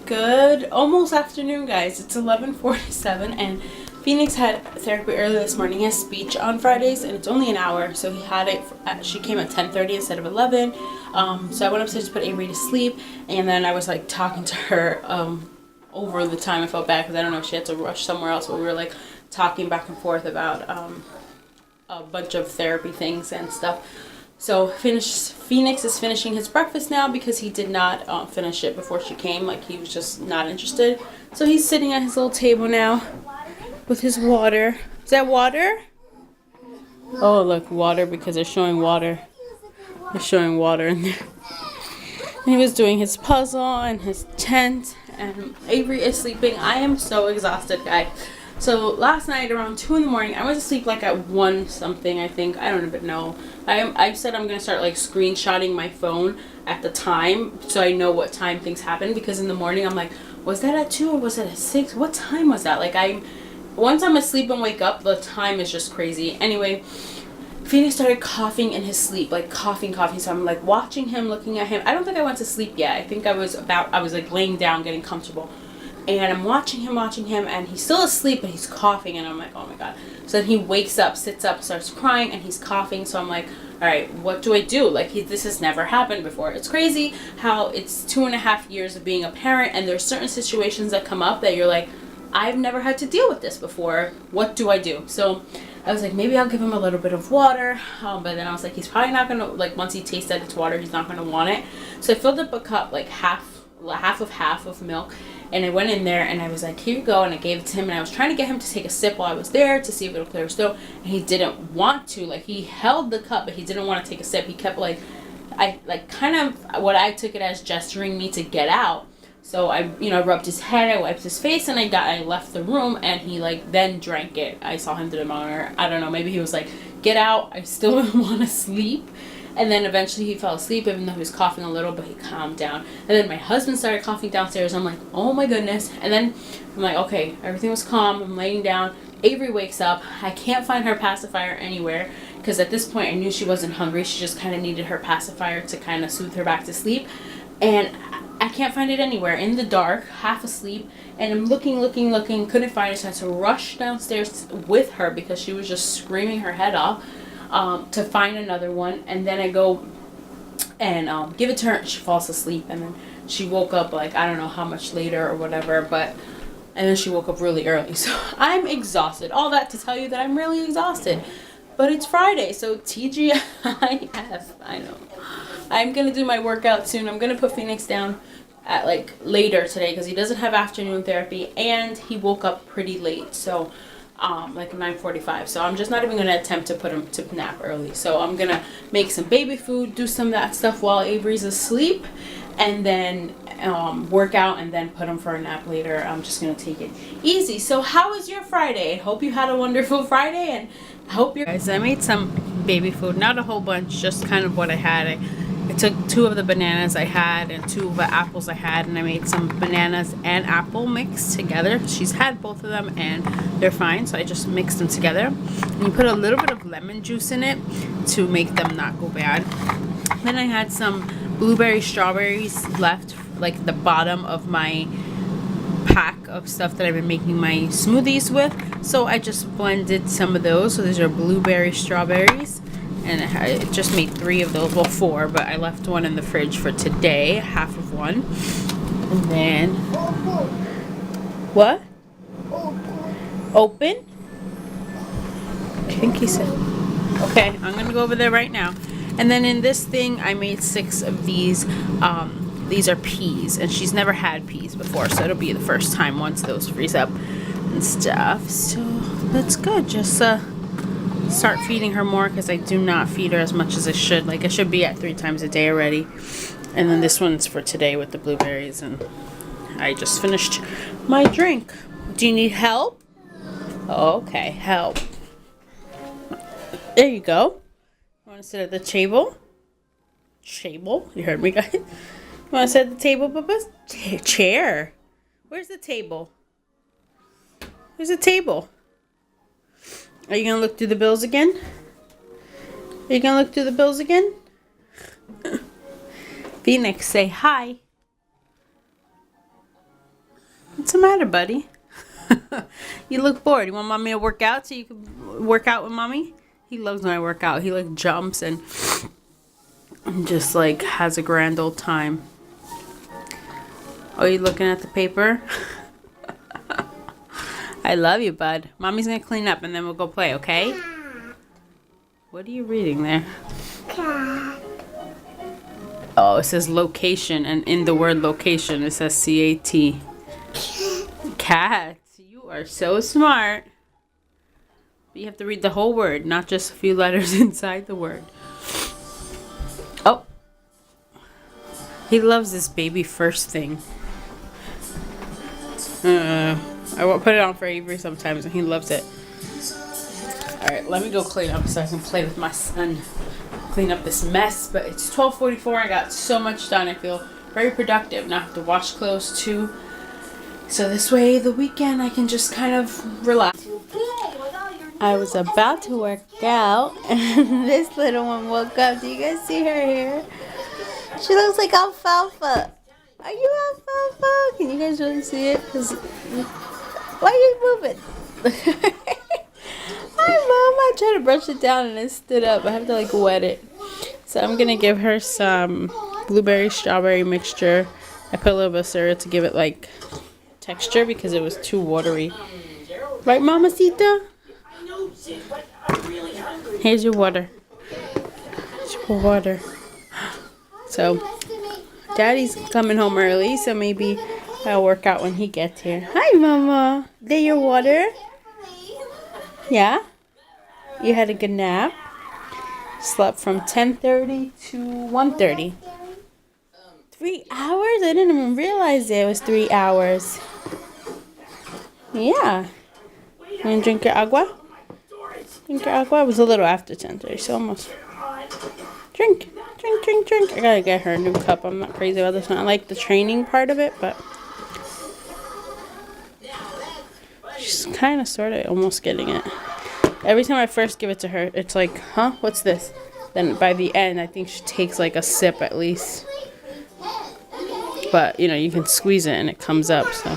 Good almost afternoon, guys. It's 11:47 and Phoenix had therapy early this morning. He has speech on Fridays and it's only an hour, so he had it she came at 10:30 instead of 11. So I went upstairs to put Avery to sleep, and then I was like talking to her over the time. I felt bad because I don't know if she had to rush somewhere else, but we were like talking back and forth about a bunch of therapy things and stuff. So Phoenix is finishing his breakfast now because he did not finish it before she came. Like, he was just not interested. So he's sitting at his little table now with his water. Is that water? Oh, look, water, because they're showing water. They're showing water in there. And he was doing his puzzle and his tent, and Avery is sleeping. I am so exhausted, guys. So last night around 2 in the morning, I went to sleep like at 1 something, I think. I don't even know. I said I'm going to start like screenshotting my phone at the time so I know what time things happen, because in the morning I'm like, was that at 2 or was it at 6? What time was that? Like, once I'm asleep and wake up, the time is just crazy. Anyway, Phoenix started coughing in his sleep, like coughing. So I'm like watching him, looking at him. I don't think I went to sleep yet. I think I was like laying down, getting comfortable. And I'm watching him, and he's still asleep, but he's coughing, and I'm like, oh my god. So then he wakes up, sits up, starts crying, and he's coughing. So I'm like, all right, what do I do? Like, this has never happened before. It's crazy how it's 2.5 years of being a parent, and there's certain situations that come up that you're like, I've never had to deal with this before. What do I do? So I was like, maybe I'll give him a little bit of water. But then I was like, he's probably not going to, like, once he tastes that it's water, he's not going to want it. So I filled up a cup, like half of milk. And I went in there and I was like, here you go. And I gave it to him. And I was trying to get him to take a sip while I was there to see if it would clear his throat. And he didn't want to. Like, he held the cup, but he didn't want to take a sip. He kept kind of what I took it as gesturing me to get out. So I, rubbed his head, I wiped his face, and I left the room, and he then drank it. I saw him through the monitor. I don't know, maybe he was like, get out, I still want to sleep. And then eventually he fell asleep, even though he was coughing a little, but he calmed down. And then my husband started coughing downstairs. I'm like, oh my goodness. And then I'm like, okay, everything was calm. I'm laying down. Avery wakes up. I can't find her pacifier anywhere, because at this point I knew she wasn't hungry. She just kind of needed her pacifier to kind of soothe her back to sleep. And I can't find it anywhere. In the dark, half asleep. And I'm looking, couldn't find it. So I had to rush downstairs with her because she was just screaming her head off. To find another one, and then I go and give it to her, and she falls asleep, and then she woke up like I don't know how much later or whatever, and then she woke up really early. So I'm exhausted. All that to tell you that I'm really exhausted. But it's Friday, so TGIF. I know. I'm gonna do my workout soon. I'm gonna put Phoenix down at like later today because he doesn't have afternoon therapy, and he woke up pretty late. So like 9:45. So I'm just not even gonna attempt to put him to nap early. So I'm gonna make some baby food, do some of that stuff while Avery's asleep, and then work out and then put him for a nap later. I'm just gonna take it easy. So how was your Friday? I hope you had a wonderful Friday, and I hope you guys. I made some baby food, not a whole bunch, just kind of what I had. I took 2 of the bananas I had and 2 of the apples I had, and I made some bananas and apple mix together. She's had both of them and they're fine, so I just mixed them together. And you put a little bit of lemon juice in it to make them not go bad. Then I had some blueberry strawberries left, like the bottom of my pack of stuff that I've been making my smoothies with. So I just blended some of those. So these are blueberry strawberries. And I just made 3 of those, well 4, but I left one in the fridge for today, half of one. And then, what? Open? I think he said, okay, I'm gonna go over there right now. And then in this thing, I made 6 of these. These are peas, and she's never had peas before, so it'll be the first time once those freeze up and stuff. So that's good. Just start feeding her more, because I do not feed her as much as I should. Like, I should be at 3 times a day already. And then this one's for today with the blueberries, and I just finished my drink. Do you need help? Okay, help. There you go. You want to sit at the table? Table? You heard me, guys? You want to sit at the table, Bubba? Chair. Where's the table? Where's the table? Are you going to look through the bills again? Are you going to look through the bills again? Phoenix, say hi. What's the matter, buddy? You look bored. You want mommy to work out so you can work out with mommy? He loves when I work out. He like jumps and just like has a grand old time. Oh, you looking at the paper? I love you, bud. Mommy's gonna clean up and then we'll go play, okay? What are you reading there? Cat. Oh, it says location, and in the word location it says C-A-T. Cat. You are so smart. But you have to read the whole word, not just a few letters inside the word. Oh. He loves this baby first thing. I will put it on for Avery sometimes and he loves it. Alright, let me go clean up so I can play with my son. Clean up this mess, but it's 12:44. I got so much done. I feel very productive. Now I have to wash clothes too. So this way the weekend I can just kind of relax. I was about to work out and this little one woke up. Do you guys see her hair? She looks like alfalfa. Are you alfalfa? Can you guys really see it? Why are you moving? Hi, Mom. I tried to brush it down and it stood up. I have to like wet it. So I'm going to give her some blueberry strawberry mixture. I put a little bit of syrup to give it like texture because it was too watery. Right, Mamacita? Here's your water. Here's your water. So, Daddy's coming home early, so maybe I'll work out when he gets here. Hi, Mama. There your water? Yeah? You had a good nap? Slept from 10:30 to 1:30. 3 hours? I didn't even realize it was 3 hours. Yeah. You want to drink your agua? Drink your agua? It was a little after 10:30, so almost. Drink. Drink, drink, drink. I gotta get her a new cup. I'm not crazy about this one. I like the training part of it, but she's kind of, sort of, almost getting it. Every time I first give it to her, it's like, huh? What's this? Then by the end, I think she takes like a sip at least. But, you know, you can squeeze it and it comes up, so.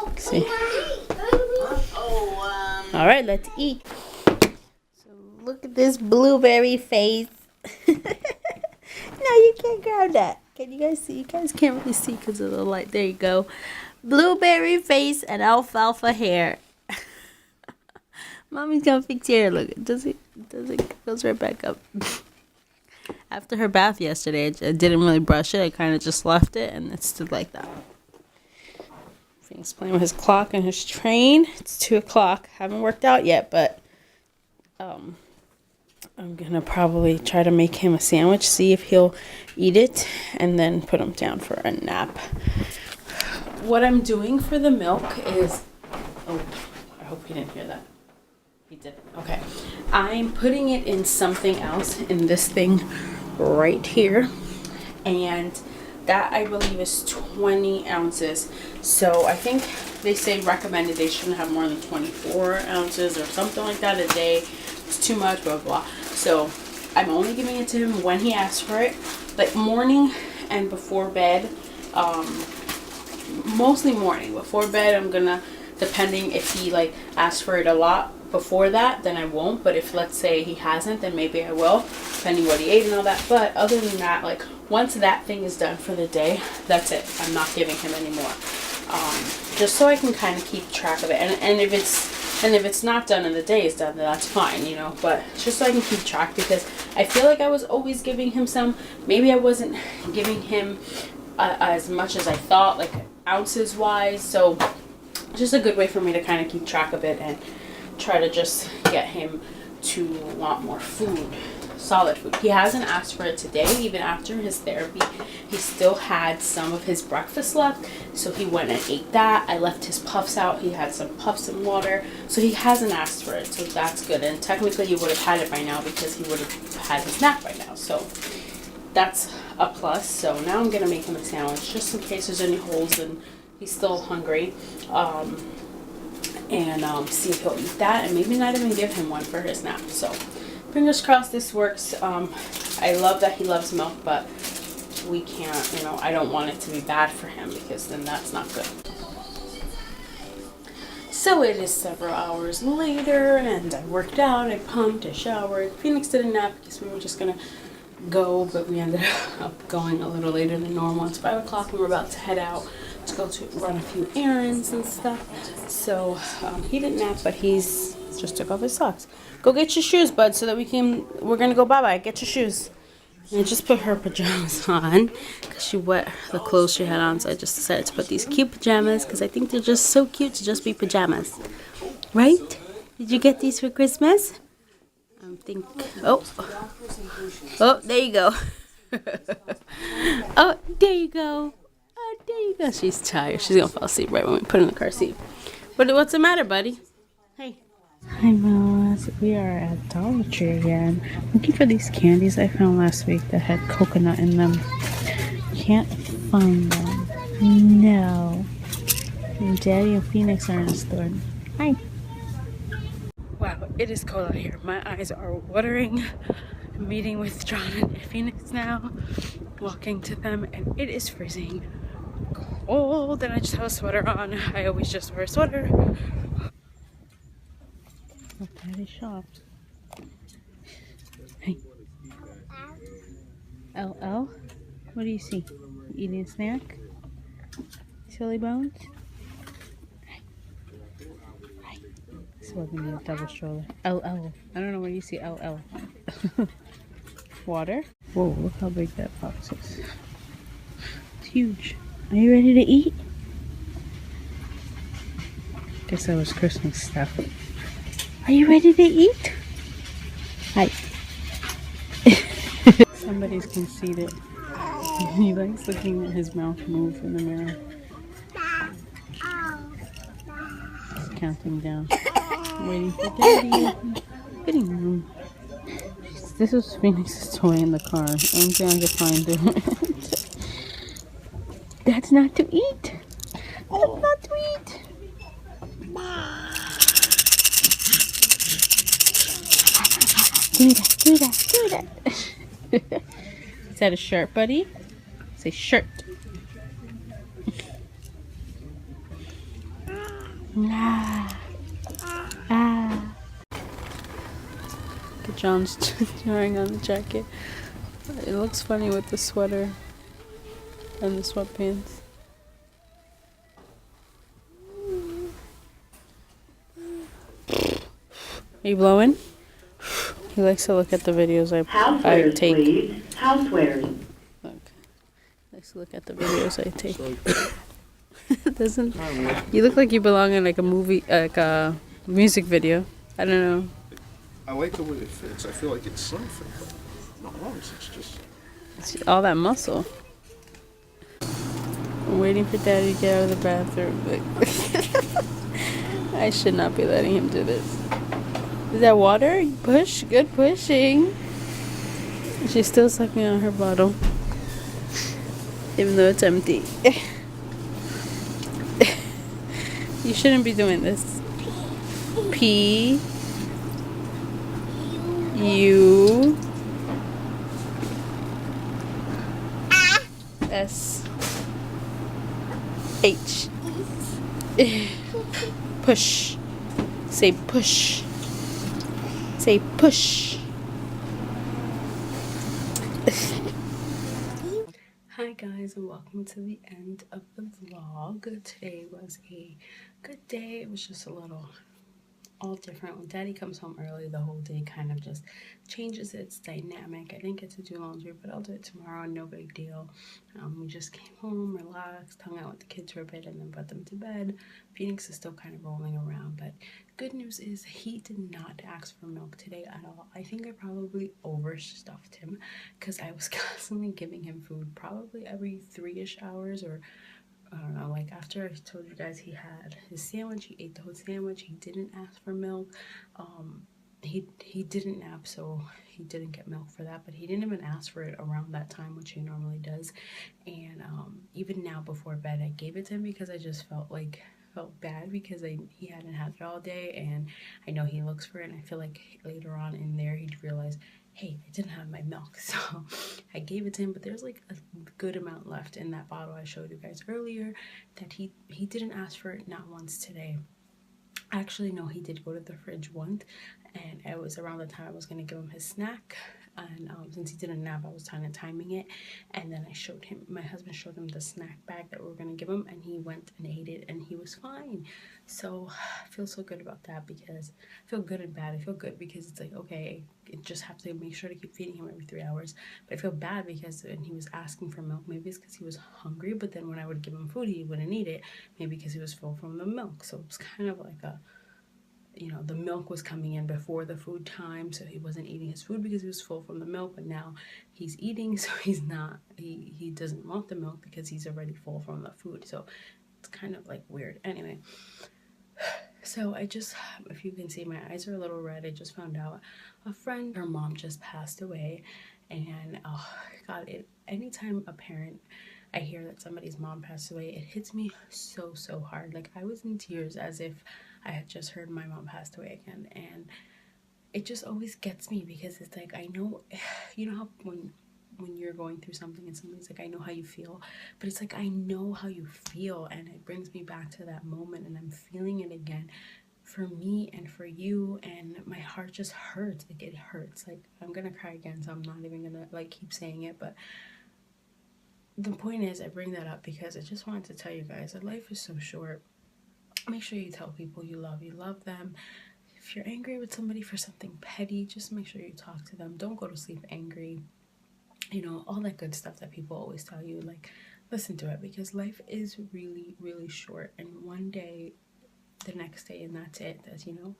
Let's see. All right, let's eat. So look at this blueberry face. No, you can't grab that. Can you guys see? You guys can't really see because of the light. There you go. Blueberry face and alfalfa hair. Mommy's gonna fix your hair. Look, does it goes right back up. After her bath yesterday, I didn't really brush it. I kind of just left it and it stood like that. He's playing with his clock and his train. It's 2 o'clock. Haven't worked out yet, but I'm gonna probably try to make him a sandwich, see if he'll eat it, and then put him down for a nap. What I'm doing for the milk is, oh, I hope he didn't hear that. He didn't. Okay. I'm putting it in something else, in this thing right here, and that I believe is 20 ounces. So I think they say recommended they shouldn't have more than 24 ounces or something like that a day. It's too much, blah, blah. So I'm only giving it to him when he asks for it, like morning and before bed. Mostly morning. Before bed, I'm gonna, depending if he like asks for it a lot before that, then I won't. But if, let's say, he hasn't, then maybe I will, depending what he ate and all that. But other than that, like once that thing is done for the day, that's it. I'm not giving him anymore. Just so I can kind of keep track of it. And if it's not done and the day is done, then that's fine, you know. But just so I can keep track, because I feel like I was always giving him some. Maybe I wasn't giving him as much as I thought, like ounces wise. So just a good way for me to kind of keep track of it and try to just get him to want more food, solid food. He hasn't asked for it today. Even after his therapy, he still had some of his breakfast left, so he went and ate that. I left his puffs out. He had some puffs and water, so he hasn't asked for it, so that's good. And technically he would have had it by now because he would have had his nap by now, so that's a plus. So now I'm gonna make him a sandwich just in case there's any holes and he's still hungry, and see if he'll eat that, and maybe not even give him one for his nap. So fingers crossed this works. I love that he loves milk, but we can't, you know, I don't want it to be bad for him because then that's not good. So it is several hours later and I worked out, I pumped, I showered. Phoenix did a nap because we were just gonna go, but we ended up going a little later than normal. It's 5 o'clock and we're about to head out to go to run a few errands and stuff. So he didn't nap, but he's just took off his socks. Go get your shoes, bud, so that we're gonna go bye-bye. Get your shoes. And I just put her pajamas on because she wet the clothes she had on, so I just decided to put these cute pajamas because I think they're just so cute to just be pajamas. Right? Did you get these for Christmas? I think. Oh, there you go. Oh, there you go. Oh, there you go. She's tired. She's gonna fall asleep right when we put her in the car seat. But what's the matter, buddy? Hey. Hi, Mouse. We are at Dollar Tree again, looking for these candies I found last week that had coconut in them. Can't find them. No. And Daddy and Phoenix are in the store. Hi. Wow, it is cold out here. My eyes are watering. I'm meeting with John and Phoenix now, walking to them, and it is freezing cold, and I just have a sweater on. I always just wear a sweater. Look, Daddy shopped. Hey. LL? What do you see? You eating a snack? Silly bones? Swabbing a double stroller. LL. I don't know where you see LL. Water? Whoa, look how big that box is. It's huge. Are you ready to eat? Guess that was Christmas stuff. Are you ready to eat? Hi. Somebody's conceited. He likes looking at his mouth move in the mirror. He's counting down. Waiting for Daddy. Fitting room. This is Phoenix's toy in the car. Only thing I can find it. That's not to eat. That's not to eat. Do that. Is that a shirt, buddy? Say shirt. John's trying on the jacket. It looks funny with the sweater and the sweatpants. Are you blowing? He likes to look at the videos I take. Please. Housewares. Look. He likes to look at the videos I take. Doesn't you look like you belong in like a movie, like a music video? I don't know. I like the way it fits. I feel like it's something, but not always. It's just it's all that muscle. I'm waiting for Daddy to get out of the bathroom. I should not be letting him do this. Is that water? Push. Good pushing. She's still sucking on her bottle, even though it's empty. You shouldn't be doing this. P U S H. Push. Say push. Say push. Hi guys, and welcome to the end of the vlog. Today was a good day. It was just a little all different. When Daddy comes home early, the whole day kind of just changes its dynamic. I didn't get to do laundry, but I'll do it tomorrow. No big deal. We just came home, relaxed, hung out with the kids for a bit, and then put them to bed. Phoenix is still kind of rolling around, but good news is he did not ask for milk today at all. I think I probably overstuffed him because I was constantly giving him food probably every 3-ish hours, or I don't know, like after I told you guys he had his sandwich, he ate the whole sandwich. He didn't ask for milk. He didn't nap, so he didn't get milk for that, but he didn't even ask for it around that time, which he normally does. And even now before bed, I gave it to him because I just felt bad because he hadn't had it all day, and I know he looks for it, and I feel like later on in there he'd realize hey, I didn't have my milk. So I gave it to him, but there's like a good amount left in that bottle I showed you guys earlier that he didn't ask for it not once today. Actually, no, he did go to the fridge once, and it was around the time I was going to give him his snack. And since he didn't nap, I was kind of timing it. And then my husband showed him the snack bag that we were going to give him, and he went and ate it, and he was fine. So I feel so good about that, because I feel good and bad. I feel good because it's like, okay, I just have to make sure to keep feeding him every 3 hours. But I feel bad because when he was asking for milk, maybe it's because he was hungry, but then when I would give him food, he wouldn't eat it. Maybe because he was full from the milk. So it was kind of like a, you know, the milk was coming in before the food time, so he wasn't eating his food because he was full from the milk, but now he's eating, so he doesn't want the milk because he's already full from the food. So it's kind of like weird. Anyway, so if you can see, my eyes are a little red. I just found out a friend, her mom just passed away, and oh God, anytime I hear that somebody's mom passed away, it hits me so hard. Like, I was in tears as if I had just heard my mom passed away again, and it just always gets me because it's like, I know, you know how when you're going through something and somebody's like, I know how you feel, but it's like, I know how you feel, and it brings me back to that moment, and I'm feeling it again for me and for you, and my heart just hurts. Like, it hurts. Like, I'm gonna cry again, so I'm not even gonna like keep saying it, but the point is, I bring that up because I just wanted to tell you guys that life is so short. Make sure you tell people you love them. If you're angry with somebody for something petty, just make sure you talk to them. Don't go to sleep angry. You know, all that good stuff that people always tell you. Like, listen to it, because life is really short, and one day, the next day, and that's it. That's, you know,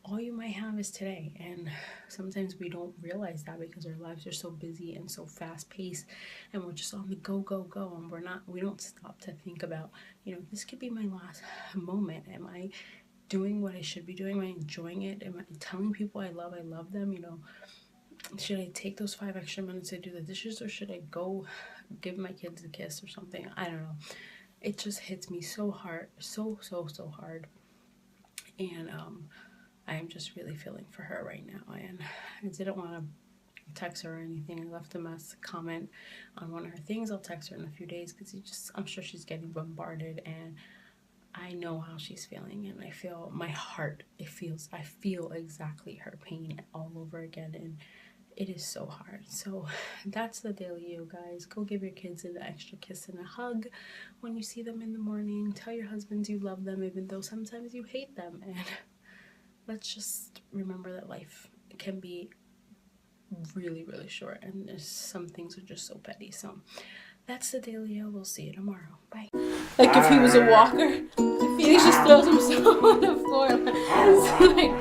all you might have is today. And sometimes we don't realize that because our lives are so busy and so fast paced, and we're just on the go, and we don't stop to think about, you know, this could be my last moment. Am I doing what I should be doing? Am I enjoying it? Am I telling people I love them? You know, should I take those 5 extra minutes to do the dishes, or should I go give my kids a kiss or something? I don't know. It just hits me so hard, so hard. And I am just really feeling for her right now, and I didn't want to text her or anything. I left a comment on one of her things. I'll text her in a few days because I'm sure she's getting bombarded, and I know how she's feeling, and I feel my heart. I feel exactly her pain all over again, and it is so hard. So that's the daily, you guys. Go give your kids an extra kiss and a hug when you see them in the morning. Tell your husbands you love them, even though sometimes you hate them, and let's just remember that life can be really short, and some things are just so petty. So that's the daily. We'll see you tomorrow. Bye. Like, if he was a walker, Phoenix just throws himself on the floor. It's like,